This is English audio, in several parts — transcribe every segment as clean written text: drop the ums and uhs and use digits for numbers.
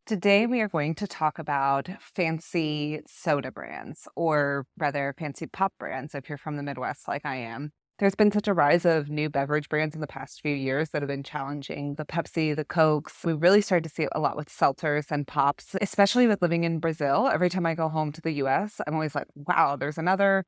Today, we are going to talk about fancy soda brands, or rather, fancy pop brands if you're from the Midwest like I am. There's been such a rise of new beverage brands in the past few years that have been challenging the Pepsi, the Cokes. We really started to see it a lot with seltzers and pops, especially with living in Brazil. Every time I go home to the US, I'm always like, wow, there's another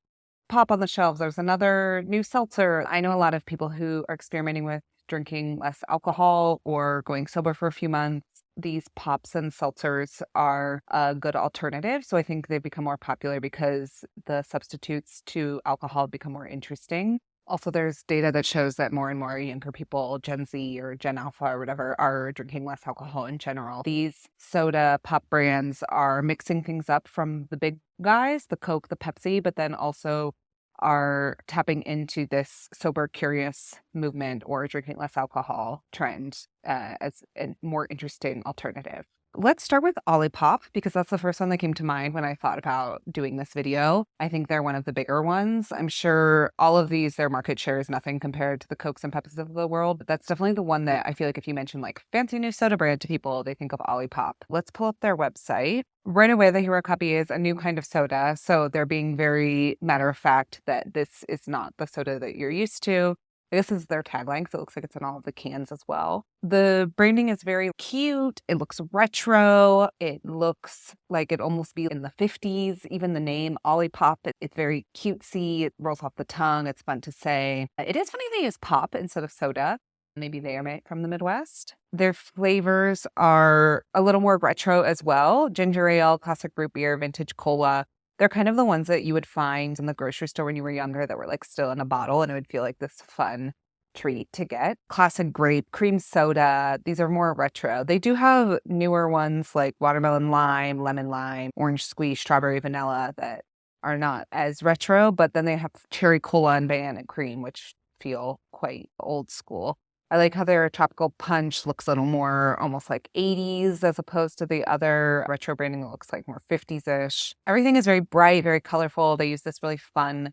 pop on the shelves. There's another new seltzer. I know a lot of people who are experimenting with drinking less alcohol or going sober for a few months. These pops and seltzers are a good alternative. So I think they've become more popular because the substitutes to alcohol become more interesting. Also, there's data that shows that more and more younger people, Gen Z or Gen Alpha or whatever, are drinking less alcohol in general. These soda pop brands are mixing things up from the big guys, the Coke, the Pepsi, but then also are tapping into this sober curious movement or drinking less alcohol trend as a more interesting alternative. Let's start with Olipop because that's the first one that came to mind when I thought about doing this video. I think they're one of the bigger ones. I'm sure all of these, their market share is nothing compared to the Cokes and Pepsis of the world, but that's definitely the one that I feel like if you mention like fancy new soda brand to people, they think of Olipop. Let's pull up their website. Right away, the hero copy is a new kind of soda. So they're being very matter of fact that this is not the soda that you're used to. This is their tagline because it looks like it's in all of the cans as well. The branding is very cute. It looks retro. It looks like it almost be in the 50s. Even the name Olipop, it's very cutesy. It rolls off the tongue. It's fun to say. It is funny they use pop instead of soda. Maybe they are from the Midwest. Their flavors are a little more retro as well. Ginger ale, classic root beer, vintage cola. They're kind of the ones that you would find in the grocery store when you were younger that were like still in a bottle, and it would feel like this fun treat to get. Classic grape, cream soda. These are more retro. They do have newer ones like watermelon lime, lemon lime, orange squeeze, strawberry vanilla that are not as retro, but then they have cherry cola and banana cream, which feel quite old school. I like how their tropical punch looks a little more almost like 80s as opposed to the other retro branding that looks like more 50s-ish. Everything is very bright, very colorful. They use this really fun,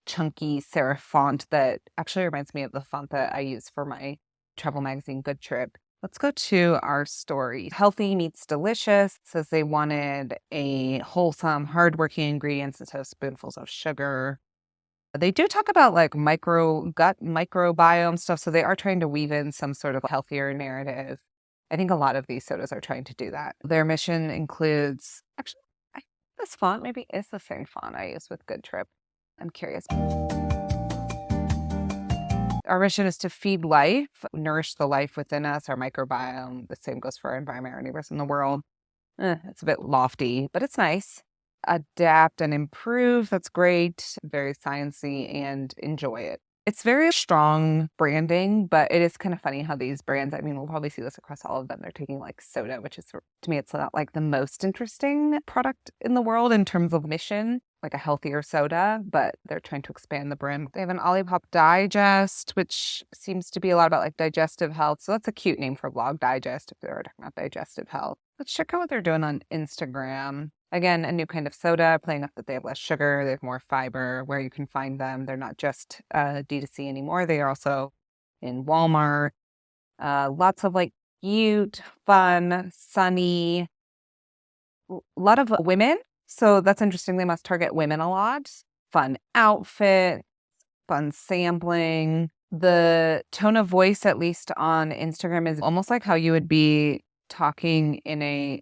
chunky serif font that actually reminds me of the font that I use for my travel magazine Good Trip. Let's go to our story. Healthy meets delicious. It says they wanted a wholesome, hardworking ingredients instead of spoonfuls of sugar. They do talk about like gut microbiome stuff, so they are trying to weave in some sort of healthier narrative. I think a lot of these sodas are trying to do that. Their mission includes, actually, this font maybe is the same font I use with Good Trip. I'm curious. Our mission is to feed life, nourish the life within us, our microbiome. The same goes for our environment, our neighbors in the world. It's a bit lofty, but it's nice. Adapt and improve. That's great. Very sciencey and enjoy it. It's very strong branding, but it is kind of funny how these brands, I mean, we'll probably see this across all of them. They're taking like soda, which is, to me, it's not like the most interesting product in the world in terms of mission, like a healthier soda, but they're trying to expand the brand. They have an Olipop Digest, which seems to be a lot about like digestive health. So that's a cute name for Blog Digest if they're talking about digestive health. Let's check out what they're doing on Instagram. Again, a new kind of soda, playing up that they have less sugar, they have more fiber, where you can find them. They're not just D2C anymore. They are also in Walmart. Lots of like cute, fun, sunny, a lot of women. So that's interesting. They must target women a lot. Fun outfit, fun sampling. The tone of voice, at least on Instagram, is almost like how you would be talking in a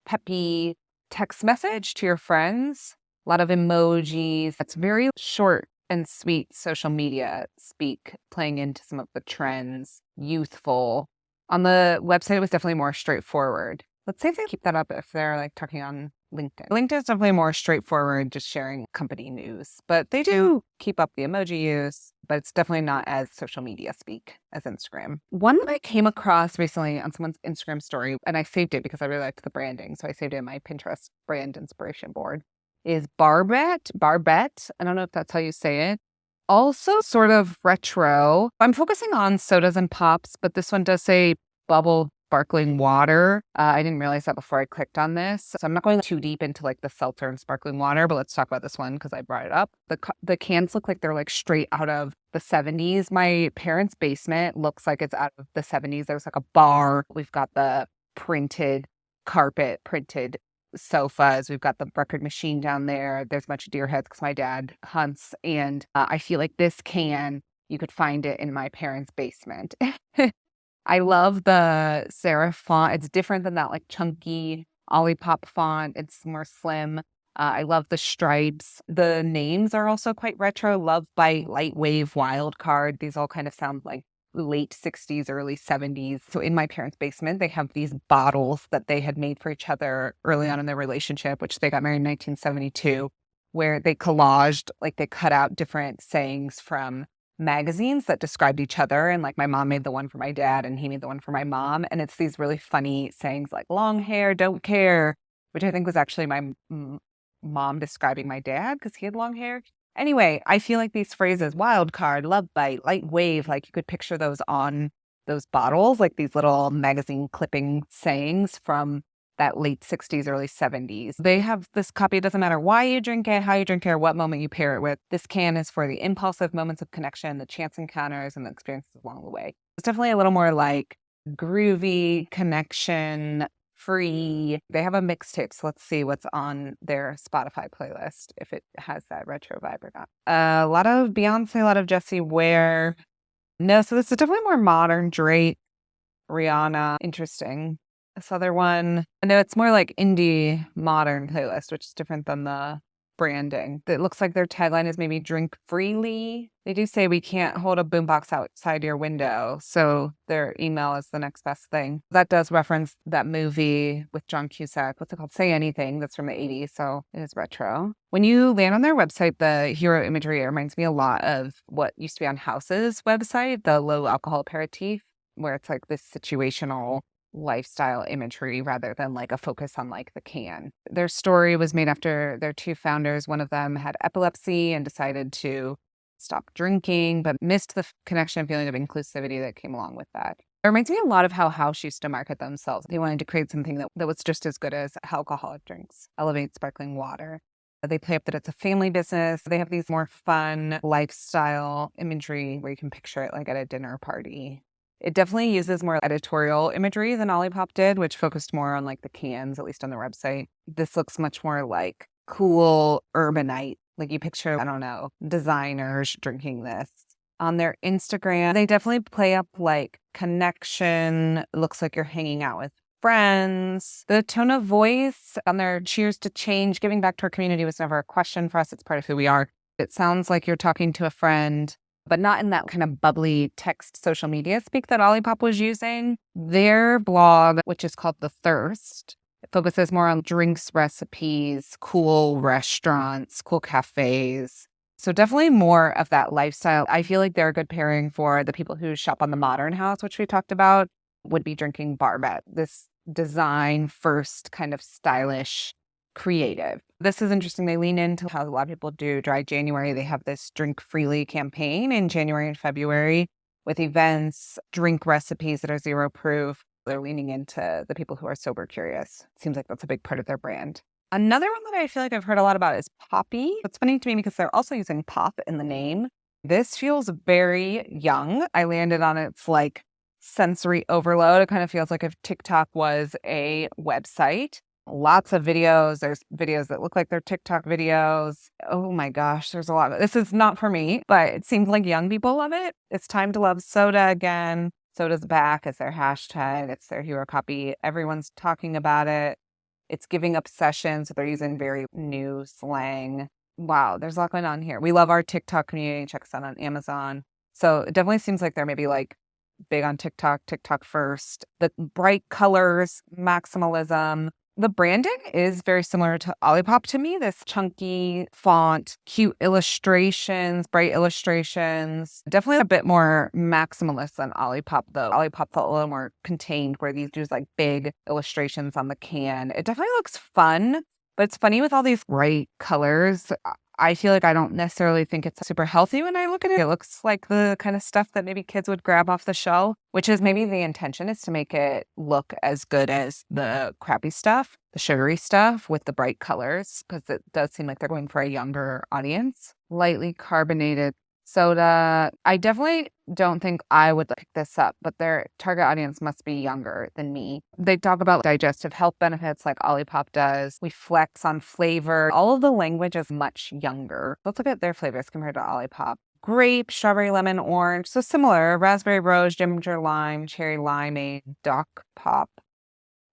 peppy text message to your friends. A lot of emojis. It's very short and sweet social media speak, playing into some of the trends. Youthful. On the website, it was definitely more straightforward. Let's see if they keep that up if they're like talking on LinkedIn. LinkedIn is definitely more straightforward, just sharing company news, but they do keep up the emoji use, but it's definitely not as social media speak as Instagram. One that I came across recently on someone's Instagram story, and I saved it because I really liked the branding, so I saved it in my Pinterest brand inspiration board, is Barbet. Barbet. I don't know if that's how you say it. Also sort of retro. I'm focusing on sodas and pops, but this one does say bubble sparkling water. I didn't realize that before I clicked on this. So I'm not going too deep into like the seltzer and sparkling water, but let's talk about this one because I brought it up. The cans look like they're like straight out of the 70s. My parents' basement looks like it's out of the 70s. There's like a bar. We've got the printed carpet printed sofas. We've got the record machine down there. There's a bunch of deer heads because my dad hunts. And I feel like this can, you could find it in my parents' basement. I love the serif font. It's different than that like chunky Olipop font. It's more slim. I love the stripes. The names are also quite retro. Love Bite, Light Wave, Wild Card. These all kind of sound like late 60s, early 70s. So in my parents' basement, they have these bottles that they had made for each other early on in their relationship, which they got married in 1972, where they collaged, like they cut out different sayings from magazines that described each other. And like my mom made the one for my dad and he made the one for my mom. And it's these really funny sayings like long hair, don't care, which I think was actually my mom describing my dad because he had long hair. Anyway, I feel like these phrases, wild card, love bite, light wave, like you could picture those on those bottles, like these little magazine clipping sayings from that late 60s, early 70s. They have this copy. It doesn't matter why you drink it, how you drink it, or what moment you pair it with. This can is for the impulsive moments of connection, the chance encounters, and the experiences along the way. It's definitely a little more like groovy, connection, free. They have a mixtape, so let's see what's on their Spotify playlist, if it has that retro vibe or not. A lot of Beyonce, a lot of Jessie Ware. No, so this is definitely more modern. Drake, Rihanna. Interesting. This other one, no, it's more like indie modern playlist, which is different than the branding. It looks like their tagline is maybe drink freely. They do say we can't hold a boombox outside your window. So their email is the next best thing. That does reference that movie with John Cusack. What's it called? Say Anything. That's from the 80s. So it is retro. When you land on their website, the hero imagery, it reminds me a lot of what used to be on House's website, the low alcohol aperitif, where it's like this situational lifestyle imagery rather than like a focus on like the can. Their story was made after their two founders. One of them had epilepsy and decided to stop drinking, but missed the connection and feeling of inclusivity that came along with that. It reminds me a lot of how House used to market themselves. They wanted to create something that was just as good as alcoholic drinks, Elevate sparkling water. They play up that it's a family business. They have these more fun lifestyle imagery where you can picture it like at a dinner party. It definitely uses more editorial imagery than Olipop did, which focused more on like the cans, at least on their website. This looks much more like cool urbanite. Like you picture, I don't know, designers drinking this. On their Instagram, they definitely play up like connection. It looks like you're hanging out with friends. The tone of voice on their cheers to change, giving back to our community was never a question for us. It's part of who we are. It sounds like you're talking to a friend, but not in that kind of bubbly text social media speak that Olipop was using. Their blog, which is called The Thirst, it focuses more on drinks, recipes, cool restaurants, cool cafes. So definitely more of that lifestyle. I feel like they're a good pairing for the people who shop on the Modern House, which we talked about, would be drinking Barbet, this design first kind of stylish creative. This is interesting. They lean into how a lot of people do Dry January. They have this drink freely campaign in January and February with events, drink recipes that are zero proof. They're leaning into the people who are sober curious. Seems like that's a big part of their brand. Another one that I feel like I've heard a lot about is Poppi. It's funny to me because they're also using pop in the name. This feels very young. I landed on its like sensory overload. It kind of feels like if TikTok was a website. Lots of videos. There's videos that look like they're TikTok videos. Oh my gosh, there's a lot of this is not for me, but it seems like young people love it. It's time to love soda again. Soda's back. It's their hashtag. It's their hero copy. Everyone's talking about it. It's giving obsession. So they're using very new slang. Wow, there's a lot going on here. We love our TikTok community. Check us out on Amazon. So it definitely seems like they're maybe like big on TikTok, TikTok first. The bright colors, maximalism. The branding is very similar to Olipop to me. This chunky font, cute illustrations, bright illustrations. Definitely a bit more maximalist than Olipop, though. Olipop felt a little more contained, where these use like big illustrations on the can. It definitely looks fun, but it's funny with all these bright colors. I feel like I don't necessarily think it's super healthy when I look at it. It looks like the kind of stuff that maybe kids would grab off the shelf, which is maybe the intention is to make it look as good as the crappy stuff, the sugary stuff with the bright colors, because it does seem like they're going for a younger audience. Lightly carbonated soda. I definitely don't think I would pick this up, but their target audience must be younger than me. They talk about digestive health benefits like Olipop does. We flex on flavor. All of the language is much younger. Let's look at their flavors compared to Olipop. Grape, strawberry, lemon, orange. So similar. Raspberry, rose, ginger, lime, cherry, limeade, Doc Pop.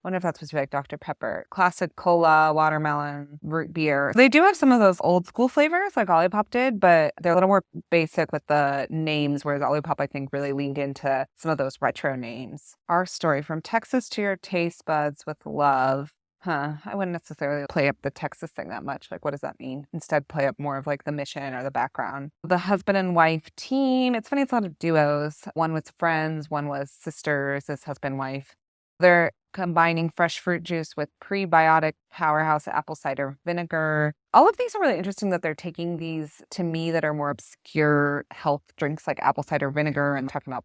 Wonder if that's supposed to be like Dr. Pepper. Classic cola, watermelon, root beer. They do have some of those old school flavors like Olipop did, but they're a little more basic with the names, whereas Olipop, I think, really leaned into some of those retro names. Our story, from Texas to your taste buds with love. I wouldn't necessarily play up the Texas thing that much. Like, what does that mean? Instead, play up more of like the mission or the background. The husband and wife team. It's funny, it's a lot of duos. One was friends, one was sisters, this husband, wife. They're combining fresh fruit juice with prebiotic powerhouse apple cider vinegar. All of these are really interesting that they're taking these, to me, that are more obscure health drinks like apple cider vinegar and talking about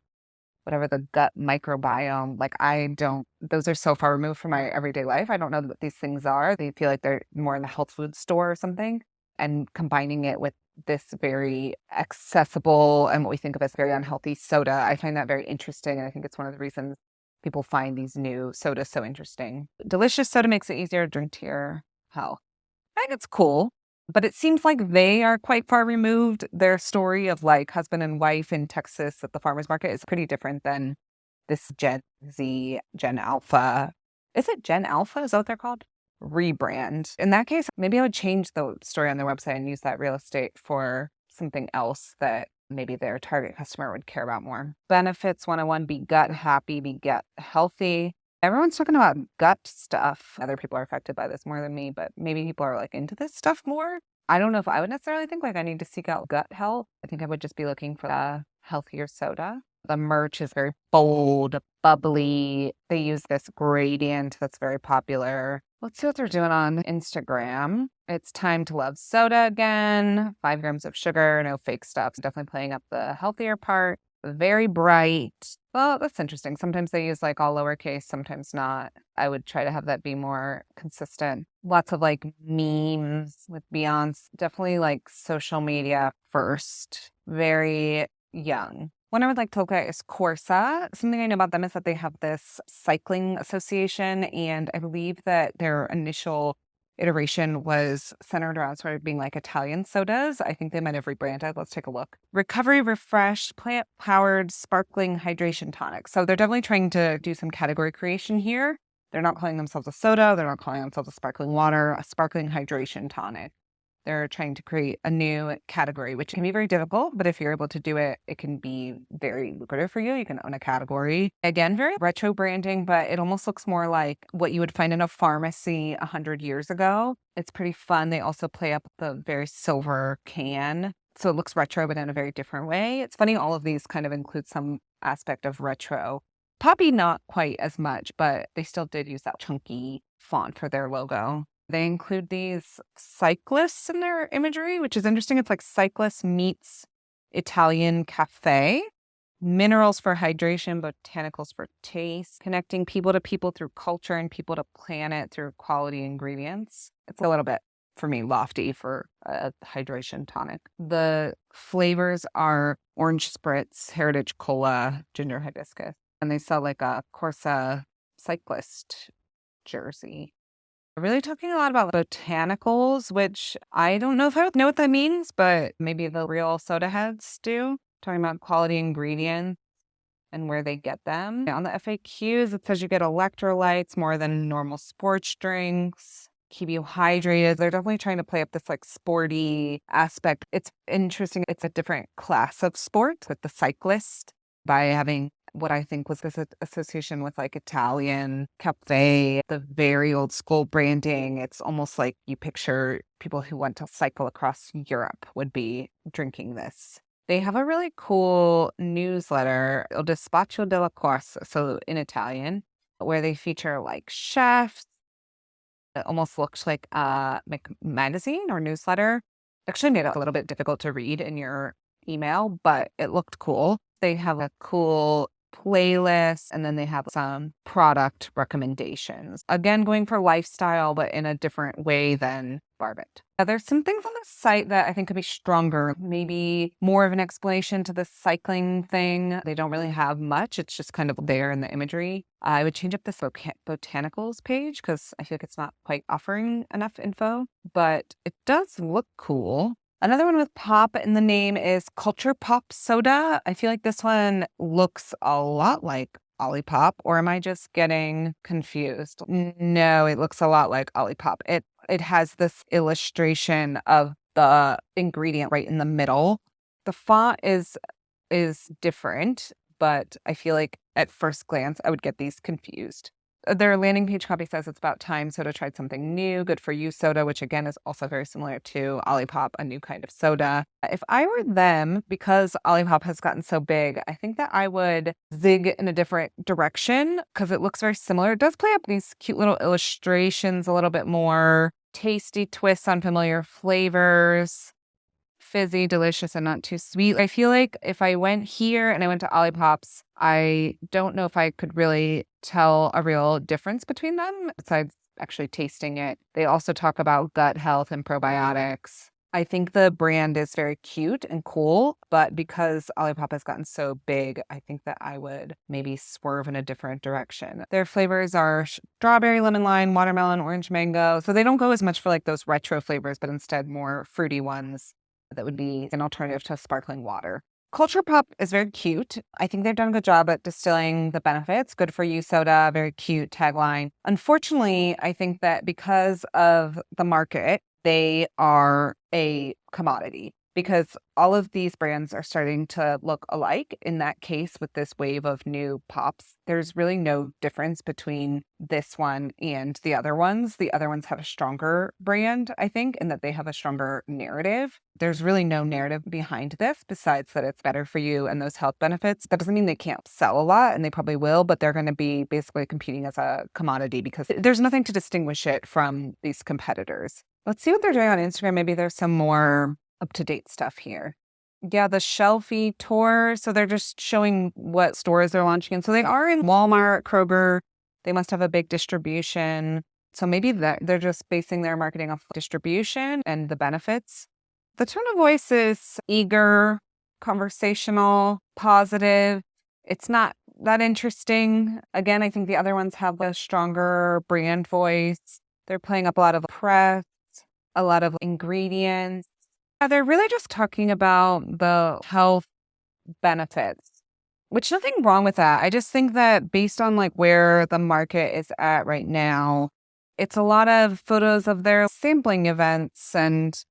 whatever the gut microbiome. Like, those are so far removed from my everyday life. I don't know what these things are. They feel like they're more in the health food store or something. And combining it with this very accessible and what we think of as very unhealthy soda, I find that very interesting. And I think it's one of the reasons people find these new sodas so interesting. Delicious soda makes it easier to drink to your health. I think it's cool, but it seems like they are quite far removed. Their story of like husband and wife in Texas at the farmer's market is pretty different than this Gen Z, Gen Alpha. Is it Gen Alpha? Is that what they're called? Rebrand. In that case, maybe I would change the story on their website and use that real estate for something else that maybe their target customer would care about more. Benefits 101, be gut happy, be gut healthy. Everyone's talking about gut stuff. Other people are affected by this more than me, but maybe people are like into this stuff more. I don't know if I would necessarily think like I need to seek out gut health. I think I would just be looking for a healthier soda. The merch is very bold, bubbly. They use this gradient that's very popular. Let's see what they're doing on Instagram. It's time to love soda again. 5 grams of sugar, no fake stuff. Definitely playing up the healthier part. Very bright. Well, that's interesting. Sometimes they use like all lowercase, sometimes not. I would try to have that be more consistent. Lots of like memes with Beyonce. Definitely like social media first. Very young. One I would like to look at is Corsa. Something I know about them is that they have this cycling association, and I believe that their initial iteration was centered around sort of being like Italian sodas. I think they might have rebranded. Let's take a look. Recovery Refresh, plant-powered sparkling hydration tonic. So they're definitely trying to do some category creation here. They're not calling themselves a soda. They're not calling themselves a sparkling water, a sparkling hydration tonic. They're trying to create a new category, which can be very difficult, but if you're able to do it, it can be very lucrative for you. You can own a category. Again, very retro branding, but it almost looks more like what you would find in a pharmacy 100 years ago. It's pretty fun. They also play up the very silver can. So it looks retro, but in a very different way. It's funny, all of these kind of include some aspect of retro. Poppi, not quite as much, but they still did use that chunky font for their logo. They include these cyclists in their imagery, which is interesting. It's like cyclist meets Italian cafe. Minerals for hydration, botanicals for taste, connecting people to people through culture and people to planet through quality ingredients. It's a little bit, for me, lofty for a hydration tonic. The flavors are orange spritz, heritage cola, ginger hibiscus, and they sell like a Corsa cyclist jersey. Really talking a lot about botanicals, which I don't know if I would know what that means, but maybe the real soda heads do. Talking about quality ingredients and where they get them. On the FAQs, it says you get electrolytes more than normal sports drinks, keep you hydrated. They're definitely trying to play up this like sporty aspect. It's interesting. It's a different class of sport with the cyclist by having what I think was this association with like Italian cafe, the very old school branding. It's almost like you picture people who want to cycle across Europe would be drinking this. They have a really cool newsletter, Il Despacho della Corsa, so in Italian, where they feature like chefs. It almost looks like a magazine or newsletter. Actually made it a little bit difficult to read in your email, but it looked cool. They have a cool playlist, and then they have some product recommendations. Again, going for lifestyle, but in a different way than Barbet. There's some things on the site that I think could be stronger. Maybe more of an explanation to the cycling thing. They don't really have much. It's just kind of there in the imagery. I would change up this botanicals page because I feel like it's not quite offering enough info, but it does look cool. Another one with pop in the name is Culture Pop Soda. I feel like this one looks a lot like Olipop, or am I just getting confused? No, it looks a lot like Olipop. It has this illustration of the ingredient right in the middle. The font is different, but I feel like at first glance I would get these confused. Their landing page copy says it's about time soda tried something new, good for you soda, which again is also very similar to Olipop, a new kind of soda. If I were them, because Olipop has gotten so big, I think that I would zig in a different direction because it looks very similar. It does play up these cute little illustrations a little bit more, tasty twists on familiar flavors. Fizzy, delicious, and not too sweet. I feel like if I went here and I went to Olipop's, I don't know if I could really tell a real difference between them besides actually tasting it. They also talk about gut health and probiotics. I think the brand is very cute and cool, but because Olipop has gotten so big, I think that I would maybe swerve in a different direction. Their flavors are strawberry, lemon lime, watermelon, orange mango. So they don't go as much for like those retro flavors, but instead more fruity ones that would be an alternative to sparkling water. Culture Pop is very cute. I think they've done a good job at distilling the benefits. Good for you soda, very cute tagline. Unfortunately, I think that because of the market, they are a commodity because all of these brands are starting to look alike. In that case, with this wave of new pops, there's really no difference between this one and the other ones. The other ones have a stronger brand, I think, in that they have a stronger narrative. There's really no narrative behind this besides that it's better for you and those health benefits. That doesn't mean they can't sell a lot, and they probably will, but they're going to be basically competing as a commodity because there's nothing to distinguish it from these competitors. Let's see what they're doing on Instagram. Maybe there's some more up-to-date stuff here. Yeah, the Shelfie tour. So they're just showing what stores they're launching in. So they are in Walmart, Kroger. They must have a big distribution. So maybe they're just basing their marketing off distribution and the benefits. The tone of voice is eager, conversational, positive. It's not that interesting. Again, I think the other ones have a stronger brand voice. They're playing up a lot of press, a lot of ingredients. Yeah, they're really just talking about the health benefits, which nothing wrong with that. I just think that based on like where the market is at right now, it's a lot of photos of their sampling events and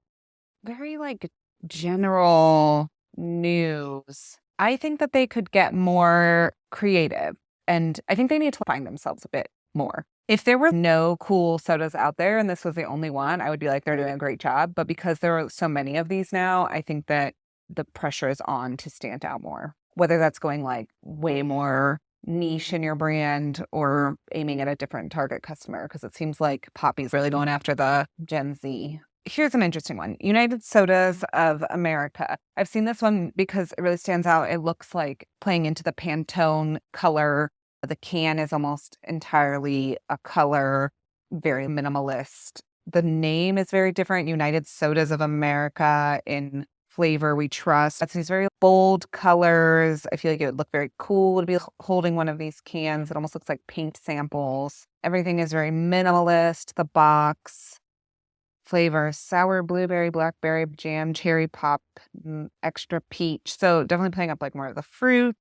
very like general news. I think that they could get more creative, and I think they need to find themselves a bit more. If there were no cool sodas out there and this was the only one, I would be like, they're doing a great job. But because there are so many of these now, I think that the pressure is on to stand out more, whether that's going like way more niche in your brand or aiming at a different target customer, because it seems like Poppi's really going after the Gen Z. Here's an interesting one. United Sodas of America. I've seen this one because it really stands out. It looks like playing into the Pantone color. The can is almost entirely a color, very minimalist. The name is very different. United Sodas of America in flavor we trust. That's these very bold colors. I feel like it would look very cool to be holding one of these cans. It almost looks like paint samples. Everything is very minimalist. The box. Flavor, sour blueberry, blackberry, jam, cherry pop, extra peach. So definitely playing up like more of the fruit.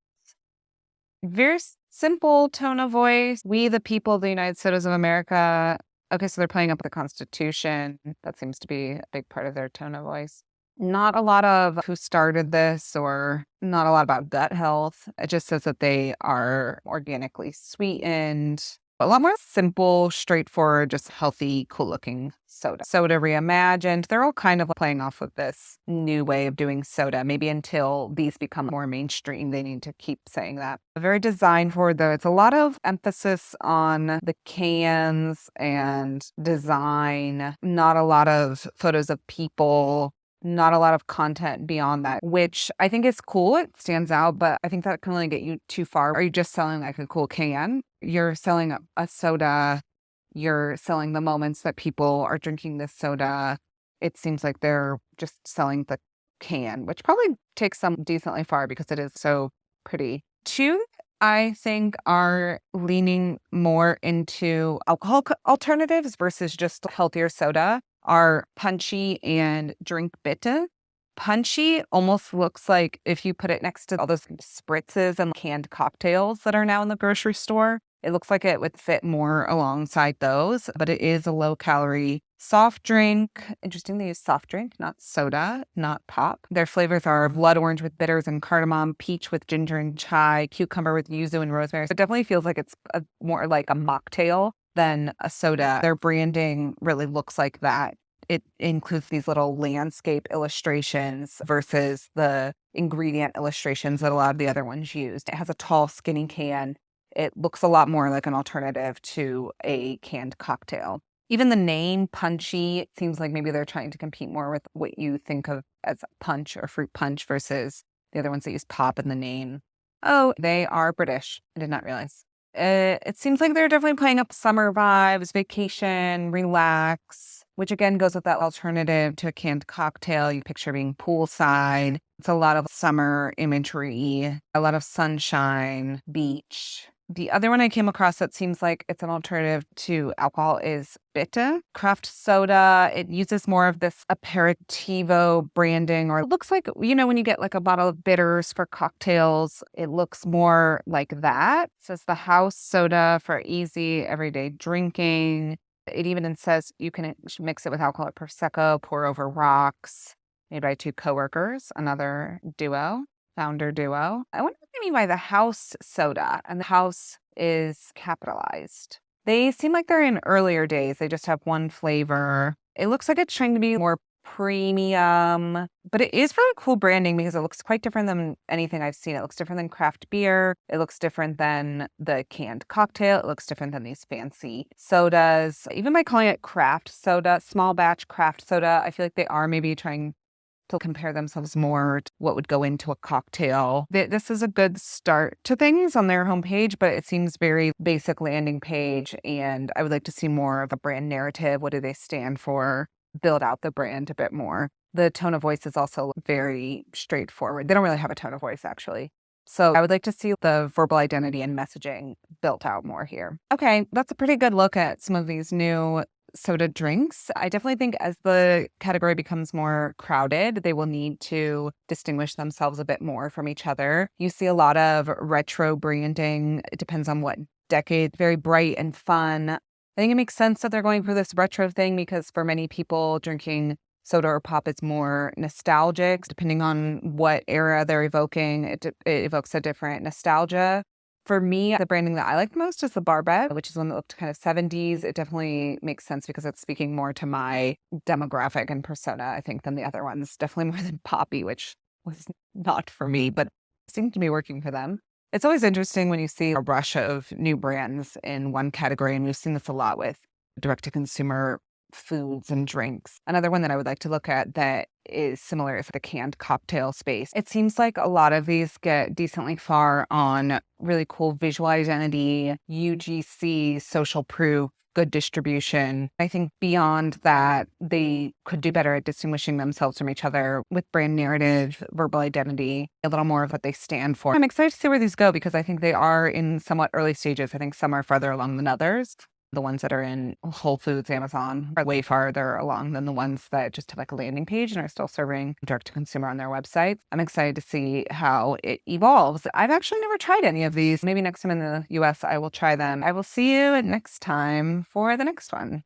Very simple tone of voice. We, the people of the United Sodas of America. Okay, so they're playing up the Constitution. That seems to be a big part of their tone of voice. Not a lot of who started this or not a lot about gut health. It just says that they are organically sweetened. A lot more simple, straightforward, just healthy, cool-looking soda. Soda reimagined. They're all kind of playing off of this new way of doing soda. Maybe until these become more mainstream, they need to keep saying that. Very designed forward, though. It's a lot of emphasis on the cans and design. Not a lot of photos of people. Not a lot of content beyond that, which I think is cool. It stands out, but I think that can only get you too far. Are you just selling like a cool can? You're selling a soda you're selling the moments that people are drinking this soda. It seems like they're just selling the can, which probably takes them decently far because it is so pretty. Two, I think, are leaning more into alternatives versus just healthier soda are Punchy and Drink Bitte. Punchy almost looks like if you put it next to all those spritzes and canned cocktails that are now in the grocery store. It looks like it would fit more alongside those, but it is a low-calorie soft drink. Interesting, they use soft drink, not soda, not pop. Their flavors are blood orange with bitters and cardamom, peach with ginger and chai, cucumber with yuzu and rosemary. So it definitely feels like it's more like a mocktail than a soda. Their branding really looks like that. It includes these little landscape illustrations versus the ingredient illustrations that a lot of the other ones used. It has a tall, skinny can. It looks a lot more like an alternative to a canned cocktail. Even the name Punchy, it seems like maybe they're trying to compete more with what you think of as punch or fruit punch versus the other ones that use pop in the name. Oh, they are British. I did not realize. It seems like they're definitely playing up summer vibes, vacation, relax, which again goes with that alternative to a canned cocktail. You picture being poolside. It's a lot of summer imagery, a lot of sunshine, beach. The other one I came across that seems like it's an alternative to alcohol is Bitte craft soda. It uses more of this aperitivo branding, or it looks like, when you get like a bottle of bitters for cocktails, it looks more like that. It says the house soda for easy everyday drinking. It even says you can mix it with alcoholic Prosecco, pour over rocks, made by two coworkers, another founder duo. I wonder what they mean by the house soda, and the house is capitalized. They seem like they're in earlier days. They just have one flavor. It looks like it's trying to be more premium, but it is really cool branding because it looks quite different than anything I've seen. It looks different than craft beer. It looks different than the canned cocktail. It looks different than these fancy sodas. Even by calling it craft soda, small batch craft soda, I feel like they are maybe trying to compare themselves more to what would go into a cocktail. This is a good start to things on their homepage, but it seems very basic landing page, and I would like to see more of a brand narrative. What do they stand for? Build out the brand a bit more. The tone of voice is also very straightforward. They don't really have a tone of voice, actually. So I would like to see the verbal identity and messaging built out more here. Okay, that's a pretty good look at some of these new soda drinks. I definitely think as the category becomes more crowded, they will need to distinguish themselves a bit more from each other. You see a lot of retro branding. It depends on what decade. Very bright and fun. I think it makes sense that they're going for this retro thing because for many people, drinking soda or pop is more nostalgic. Depending on what era they're evoking, it evokes a different nostalgia. For me, the branding that I like most is the Barbet, which is one that looked kind of 70s. It definitely makes sense because it's speaking more to my demographic and persona, I think, than the other ones. Definitely more than Poppi, which was not for me, but seemed to be working for them. It's always interesting when you see a rush of new brands in one category, and we've seen this a lot with direct-to-consumer foods and drinks. Another one that I would like to look at that is similar is the canned cocktail space. It seems like a lot of these get decently far on really cool visual identity, UGC, social proof, good distribution. I think beyond that, they could do better at distinguishing themselves from each other with brand narrative, verbal identity, a little more of what they stand for. I'm excited to see where these go because I think they are in somewhat early stages. I think some are farther along than others. The ones that are in Whole Foods, Amazon are way farther along than the ones that just have like a landing page and are still serving direct to consumer on their websites. I'm excited to see how it evolves. I've actually never tried any of these. Maybe next time in the US, I will try them. I will see you next time for the next one.